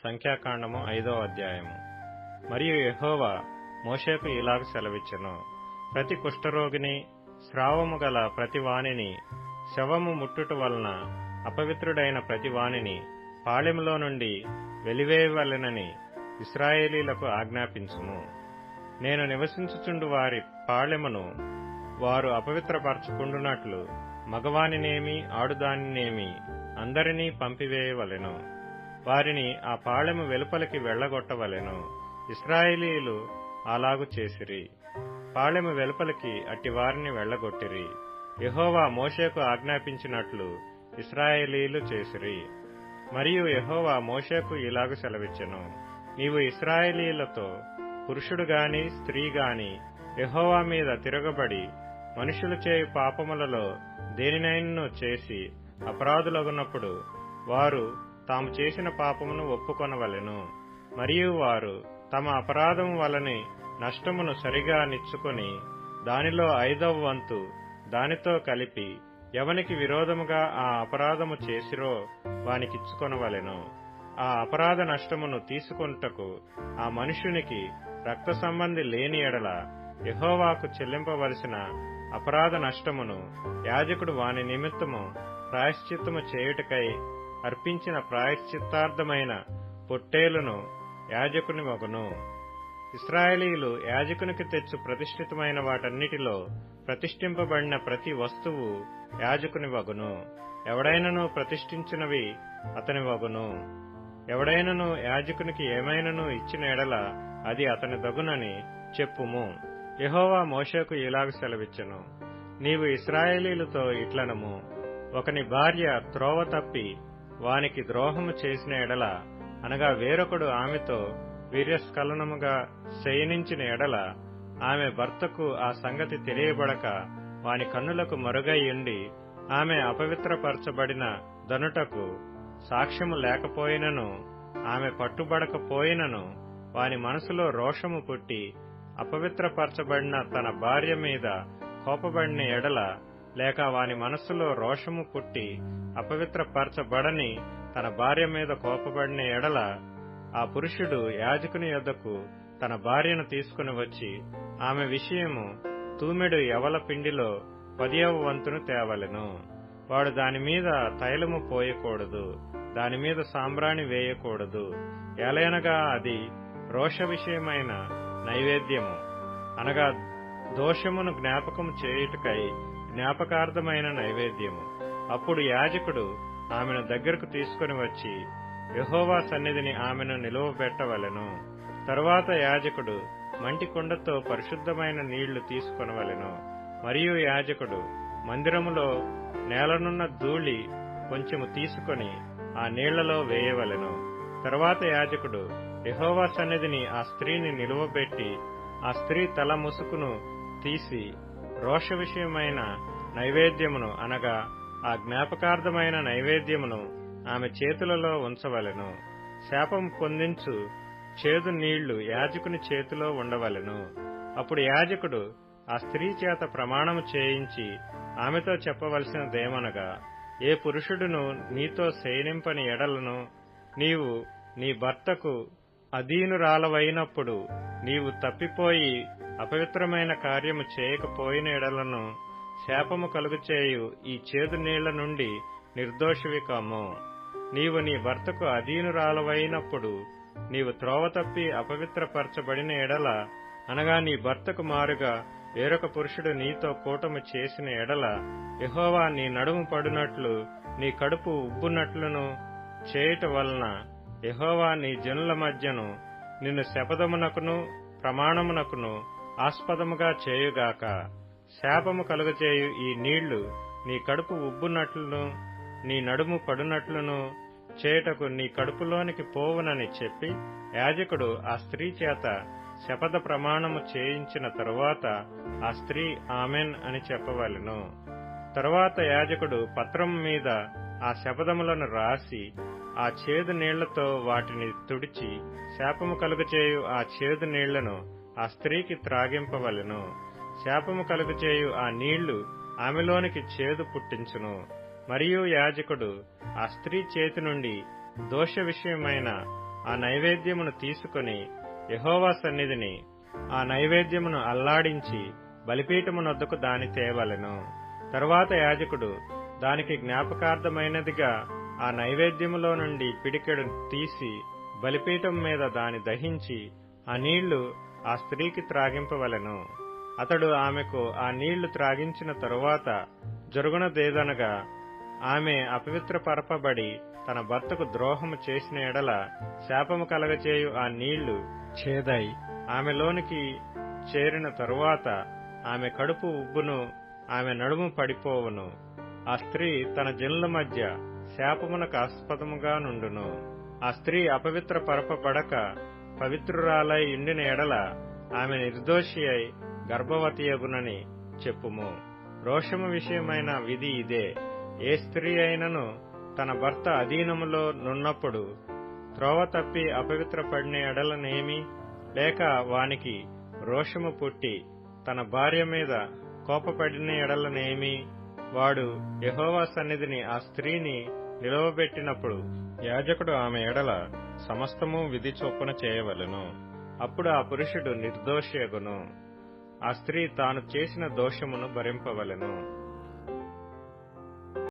సంఖ్యాకాండము 5వ అధ్యాయము. మరియు యెహోవా మోషేకు ఇలాగ సెలవిచ్చెను. ప్రతి కుష్ఠరోగిని, స్రావము గల ప్రతి వానిని, శవము ముట్టుట వలన అపవిత్రుడైన ప్రతి వానిని పాళెములో నుండి వెలివేయవలెనని ఇశ్రాయేలీలకు ఆజ్ఞాపించుము. నేను నివసించుచుండు వారి పాళెమును వారు అపవిత్రపరచుకుండునట్లు మగవానినేమి ఆడుదానినేమి అందరినీ పంపివేయవలెను. వారిని ఆ పాళెము వెలుపలికి వెళ్లగొట్టవలెను. ఇశ్రాయేలీయులు అలాగు చేసిరి. పాళెము వెలుపలికి అట్టి వారిని వెళ్లగొట్టిరి. యెహోవా మోషేకు ఆజ్ఞాపించినట్లు ఇశ్రాయేలీయులు చేసిరి. మరియు యెహోవా మోషేకు ఇలాగు సెలవిచ్చెను. నీవు ఇశ్రాయేలీయులతో, పురుషుడు గాని స్త్రీ గాని యెహోవా మీద తిరగబడి మనుషులు చేయు పాపములలో దేనినైనను చేసి అపరాధులగునప్పుడు వారు తాము చేసిన పాపమును ఒప్పుకొనవలెను. మరియు వారు తమ అపరాధము వలని నష్టమును సరిగా నిచ్చుకొని దానిలో 5వ వంతు దానితో కలిపి ఎవనికి విరోధముగా ఆ అపరాధము చేసిరో వానికిచ్చుకొనవలెను. ఆ అపరాధ నష్టమును తీసుకొనుటకు ఆ మనుష్యునికి రక్త సంబంధి లేని ఎడల యెహోవాకు చెల్లింపవలసిన అపరాధ నష్టమును యాజకుడు వాని నిమిత్తము ప్రాయశ్చిత్తము చేయుటకై అర్పించిన ప్రాయశ్చిత్తార్థమైన పొట్టేలును యాజకుని వగును. ఇశ్రాయేలీయులు యాజకునికి తెచ్చు ప్రతిష్ఠితమైన వాటన్నిటిలో ప్రతిష్ఠింపబడిన ప్రతి వస్తువు యాజకుని వగును. ఎవడైనను ప్రతిష్ఠించినవి అతని వగును. ఎవడైనను యాజకునికి ఏమైనను ఇచ్చిన ఎడల అది అతని దగునని చెప్పుము. యెహోవా మోషేకు ఇలాగ సెలవిచ్చెను. నీవు ఇశ్రాయేలీయులతో ఇట్లనము. ఒకని భార్య త్రోవ తప్పి వానికి ద్రోహము చేసిన ఎడల, అనగా వేరొకడు ఆమెతో వీర్యస్ఖలనముగా శయనించిన ఎడల, ఆమె భర్తకు ఆ సంగతి తెలియబడక వాని కన్నులకు మరుగైయుండి ఆమె అపవిత్రపరచబడిన దనుటకు సాక్ష్యము లేకపోయినను, ఆమె పట్టుబడకపోయినను వాని మనసులో రోషము పుట్టి అపవిత్రపరచబడిన తన భార్య మీద కోపబడిన ఎడల, లేక వాని మనస్సులో రోషము పుట్టి అపవిత్రపరచబడని తన భార్య మీద కోపబడిన ఎడల, ఆ పురుషుడు యాజకుని యొద్దకు తన భార్యను తీసుకుని వచ్చి ఆమె విషయము తూమెడు యవల పిండిలో 10వ వంతును తేవలెను. వాడు దానిమీద తైలము పోయకూడదు, దానిమీద సాంబ్రాణి వేయకూడదు. ఎలయనగా అది రోష విషయమైన నైవేద్యము, అనగా దోషమును జ్ఞాపకము చేయుటకై జ్ఞాపకార్థమైన నైవేద్యము. అప్పుడు యాజకుడు ఆమెను దగ్గరకు తీసుకుని వచ్చి యెహోవా సన్నిధిని ఆమెను నిలువబెట్టవలెను. తరువాత యాజకుడు మంటి కుండతో పరిశుద్ధమైన నీళ్లు తీసుకొనవలెను. మరియు యాజకుడు మందిరములో నేలనున్న ధూళి కొంచెము తీసుకొని ఆ నీళ్లలో వేయవలెను. తరువాత యాజకుడు యెహోవా సన్నిధిని ఆ స్త్రీని నిలువబెట్టి ఆ స్త్రీ తల ముసుకును తీసి రోష విషయమైన నైవేద్యమును, అనగా ఆ జ్ఞాపకార్థమైన నైవేద్యమును ఆమె చేతులలో ఉంచవలెను. శాపం పొందించు చేదు నీళ్లు యాజకుని చేతిలో ఉండవలెను. అప్పుడు యాజకుడు ఆ స్త్రీ చేత ప్రమాణము చేయించి ఆమెతో చెప్పవలసినదేమనగా, ఏ పురుషుడును నీతో శయనింపని ఎడలను నీవు నీ భర్తకు అధీనురాలవైనప్పుడు నీవు తప్పిపోయి అపవిత్రమైన కార్యము చేయకపోయిన ఎడలను శాపము కలుగుచేయు ఈ చేదు నీళ్ల నుండి నిర్దోషివి కమ్ము. నీవు నీ భర్తకు అధీనురాలవైనప్పుడు నీవు త్రోవ తప్పి అపవిత్రపరచబడిన ఎడల, అనగా నీ భర్తకు మారుగా వేరొక పురుషుడు నీతో కూటమి చేసిన ఎడల, యెహోవా నీ నడుము పడునట్లు నీ కడుపు ఉబ్బునట్లును చేయుట వలన యెహోవా నీ జనుల మధ్యను నిన్ను శపథమునకును ప్రమాణమునకును ఆస్పదముగా చేయుగాక. శాపము కలుగచేయు ఈ నీళ్లు నీ కడుపు ఉబ్బునట్లును నీ నడుము పడునట్లును చేయుటకు నీ కడుపులోనికి పోవునని చెప్పి యాజకుడు ఆ స్త్రీ చేత శపథ ప్రమాణము చేయించిన తరువాత ఆ స్త్రీ ఆమెన్ అని చెప్పవలెను. తరువాత యాజకుడు పత్రము మీద ఆ శపథములను రాసి ఆ చేదు నీళ్లతో వాటిని తుడిచి శాపము కలుగచేయు ఆ చేదు నీళ్లను ఆ స్త్రీకి త్రాగింపవలెను. శాపము కలుగచేయు ఆ నీళ్లు ఆమెలోనికి చేదు పుట్టించును. మరియు యాజకుడు ఆ స్త్రీ చేతి నుండి దోష విషయమైన ఆ నైవేద్యమును తీసుకొని యెహోవా సన్నిధిని ఆ నైవేద్యమును అల్లాడించి బలిపీఠమునొద్దకు దాని తేవలెను. తరువాత యాజకుడు దానికి జ్ఞాపకార్థమైనదిగా ఆ నైవేద్యములో నుండి పిడికెడు తీసి బలిపీఠం మీద దాని దహించి ఆ నీళ్లు ఆ స్త్రీకి త్రాగింపవలెను. అతడు ఆమెకు ఆ నీళ్లు త్రాగించిన తరువాత జరుగునదేదనగా, ఆమె అపవిత్రపరపబడి తన భర్తకు ద్రోహము చేసిన ఎడల శాపము కలగచేయు ఆ నీళ్లు చేదై ఆమెలోనికి చేరిన తరువాత ఆమె కడుపు ఉబ్బును, ఆమె నడుము పడిపోవును. ఆ స్త్రీ తన జనుల మధ్య శాపమునకు ఆస్పదముగా నుండును. ఆ స్త్రీ అపవిత్ర పరపబడక పవిత్రురాలై ఉండిన ఎడల ఆమె నిర్దోషి అయి గర్భవతియగునని చెప్పుము. రోషము విషయమైన విధి ఇదే. ఏ స్త్రీ అయినను తన భర్త అధీనములో నున్నప్పుడు త్రోవ తప్పి అపవిత్ర పడిన ఎడలనేమి, లేక వానికి రోషము పుట్టి తన భార్య మీద కోపపడిన ఎడలనేమి, వాడు యెహోవా సన్నిధిని ఆ స్త్రీని నిలవబెట్టినప్పుడు యాజకుడు ఆమె ఎడల సమస్తము విధి చొప్పున చేయవలెను. అప్పుడు ఆ పురుషుడు నిర్దోషియగును. ఆ స్త్రీ తాను చేసిన దోషమును భరింపవలెను.